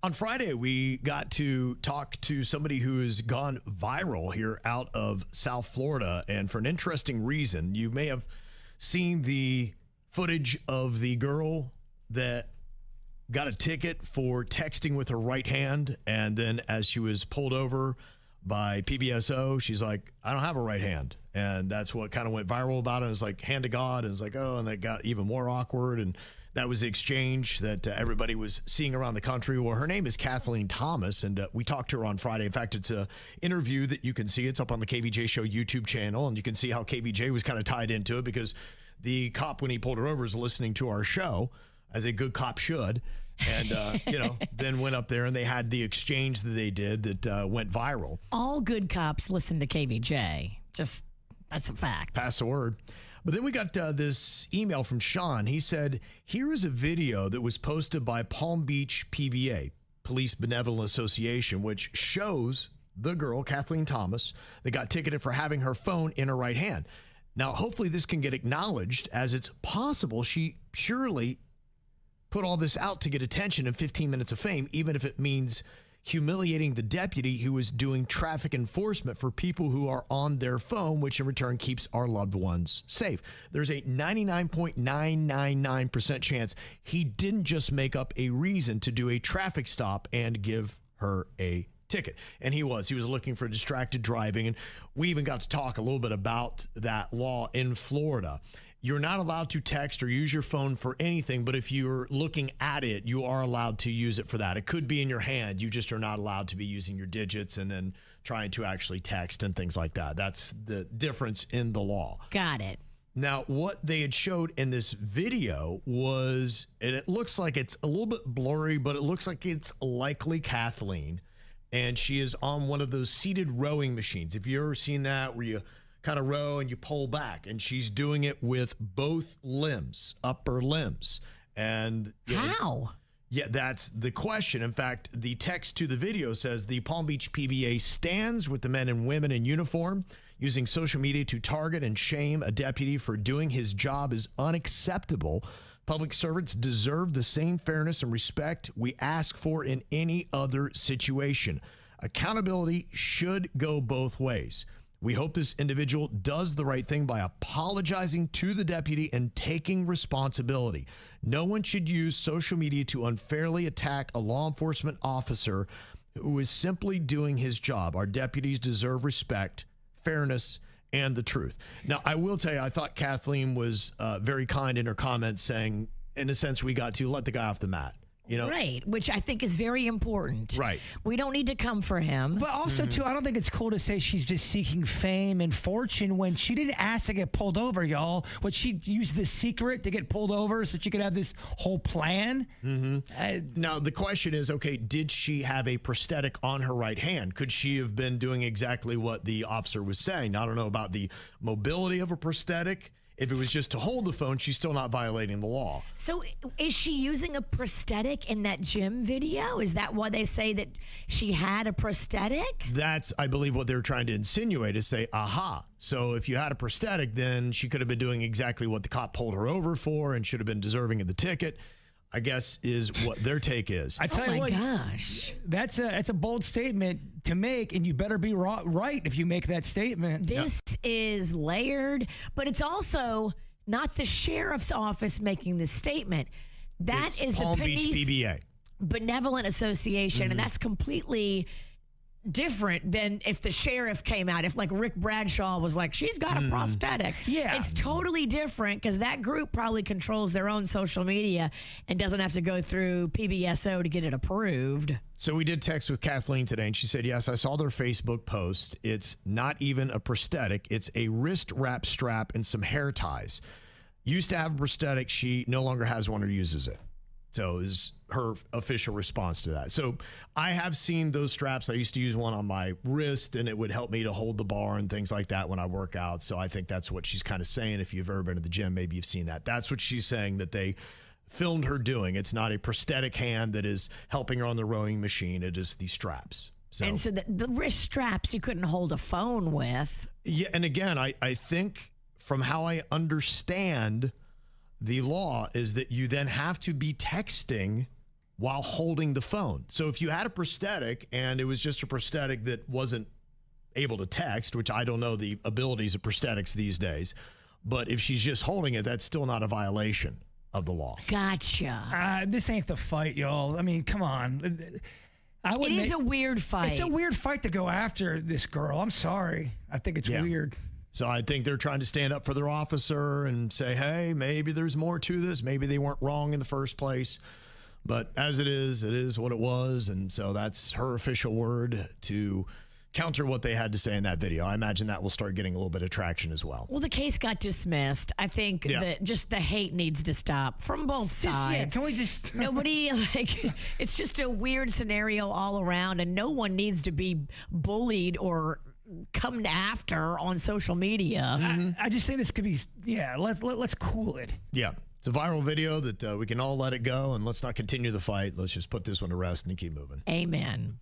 On Friday, we got to talk to somebody who has gone viral here out of South Florida. And for an interesting reason, you may have seen the footage of the girl that got a ticket for texting with her right hand. And then as she was pulled over by PBSO, she's like, I don't have a right hand. And that's what kind of went viral about it. It was like, hand to God. And it's like, oh, and it got even more awkward. And that was the exchange that everybody was seeing around the country. Well, her name is Kathleen Thomas, and we talked to her on Friday. In fact, it's an interview that you can see. It's up on the KVJ Show YouTube channel, and you can see how KVJ was kind of tied into it because the cop, when he pulled her over, is listening to our show, as a good cop should, and, then went up there, and they had the exchange that they did that went viral. All good cops listen to KVJ. Just, that's a fact. Pass the word. But then we got this email from Sean. He said, here is a video that was posted by Palm Beach PBA, Police Benevolent Association, which shows the girl, Kathleen Thomas, that got ticketed for having her phone in her right hand. Now, hopefully this can get acknowledged, as it's possible she purely put all this out to get attention and 15 minutes of fame, even if it means humiliating the deputy who is doing traffic enforcement for people who are on their phone, which in return keeps our loved ones safe. There's a 99.999% chance he didn't just make up a reason to do a traffic stop and give her a ticket. And he was looking for distracted driving. And we even got to talk a little bit about that law in Florida. You're not allowed to text or use your phone for anything, but if you're looking at it, you are allowed to use it for that. It could be in your hand. You just are not allowed to be using your digits and then trying to actually text and things like that. That's the difference in the law. Got it. Now, what they had showed in this video was, and it looks like it's a little bit blurry, but it looks like it's likely Kathleen, and she is on one of those seated rowing machines. If you've ever seen that, where you kind of row and you pull back, and she's doing it with both limbs, upper limbs. And how? Yeah, that's the question. In fact, the text to the video says the Palm Beach PBA stands with the men and women in uniform. Using social media to target and shame a deputy for doing his job is unacceptable. Public servants deserve the same fairness and respect we ask for in any other situation. Accountability should go both ways. We hope this individual does the right thing by apologizing to the deputy and taking responsibility. No one should use social media to unfairly attack a law enforcement officer who is simply doing his job. Our deputies deserve respect, fairness, and the truth. Now, I will tell you, I thought Kathleen was very kind in her comments, saying, in a sense, we got to let the guy off the mat. Right, which I think is very important. Right. We don't need to come for him. But also, too, I don't think it's cool to say she's just seeking fame and fortune when she didn't ask to get pulled over, y'all. But she used the secret to get pulled over so she could have this whole plan. Now, the question is, okay, did she have a prosthetic on her right hand? Could she have been doing exactly what the officer was saying? I don't know about the mobility of a prosthetic. If it was just to hold the phone, she's still not violating the law. So is she using a prosthetic in that gym video? Is that why they say that she had a prosthetic? That's, I believe, what they're trying to insinuate, is say, aha. So if you had a prosthetic, then she could have been doing exactly what the cop pulled her over for and should have been deserving of the ticket, I guess, is what their take is. I tell you what, gosh. That's a bold statement to make, and you better be right if you make that statement. This is layered, but it's also not the sheriff's office making this statement. That is Palm the Beach PBA Benevolent Association, and that's completely different than if the sheriff came out. If like Rick Bradshaw was like, she's got a prosthetic. Yeah. It's totally different because that group probably controls their own social media and doesn't have to go through PBSO to get it approved. So we did text with Kathleen today, and she said, yes, I saw their Facebook post. It's not even a prosthetic. It's a wrist wrap strap and some hair ties. Used to have a prosthetic. She no longer has one or uses it. So is her official response to that. So I have seen those straps. I used to use one on my wrist, and it would help me to hold the bar and things like that when I work out. So I think that's what she's kind of saying. If you've ever been to the gym, maybe you've seen that. That's what she's saying that they filmed her doing. It's not a prosthetic hand that is helping her on the rowing machine. It is the straps. So, and so the wrist straps you couldn't hold a phone with. Yeah, and again, I think from how I understand the law is that you then have to be texting while holding the phone. So if you had a prosthetic and it was just a prosthetic that wasn't able to text, which I don't know the abilities of prosthetics these days, but if she's just holding it, that's still not a violation of the law. Gotcha. This ain't the fight, y'all. I mean, come on. It is a weird fight. It's a weird fight to go after this girl. I'm sorry. I think it's weird. So I think they're trying to stand up for their officer and say, hey, maybe there's more to this. Maybe they weren't wrong in the first place. But as it is what it was. And so that's her official word to counter what they had to say in that video. I imagine that will start getting a little bit of traction as well. Well, the case got dismissed. I think that just the hate needs to stop from both sides. Can we just... Nobody, it's just a weird scenario all around, and no one needs to be bullied or come after on social media. I just think this could be, let's cool it. Yeah. It's a viral video that we can all let it go, and let's not continue the fight. Let's just put this one to rest and keep moving. Amen.